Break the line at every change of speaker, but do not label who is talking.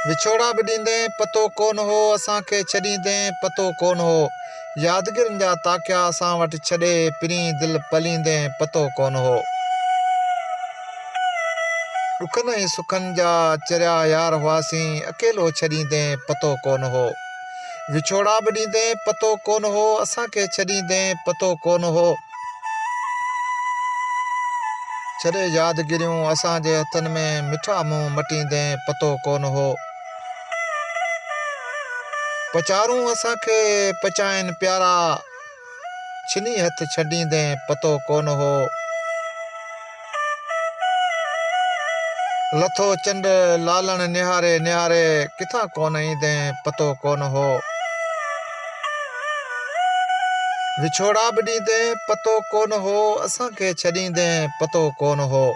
विछोड़ा बि ॾींदे पतो कोन हो, असांखे छॾींदे पतो कोन हो। यादगिरियुनि जा ताकिया असां वटि छॾे, पिरी दिलि पलींदे पतो कोन हो। ॾुखनि ऐं सुखनि जा चरिया यार हुआसीं, अकेलो छॾींदे पतो कोन हो। विछोड़ा बि ॾींदे पतो कोन हो, असांखे छॾींदे पतो कोन हो। छॾे यादगिरियूं असांजे हथनि में, मिठा मुंहुं मटींदे पतो कोन हो। पचारूं असांखे पचाइनि प्यारा, छिनी हथ छॾींदे पतो कोन हो। लथो चंड लालण निहारे निहारे, किथां कोन ईंदे पतो कोन हो। विछोड़ा बि ॾींदे पतो कोन हो, असांखे छॾींदे पतो कोन हो।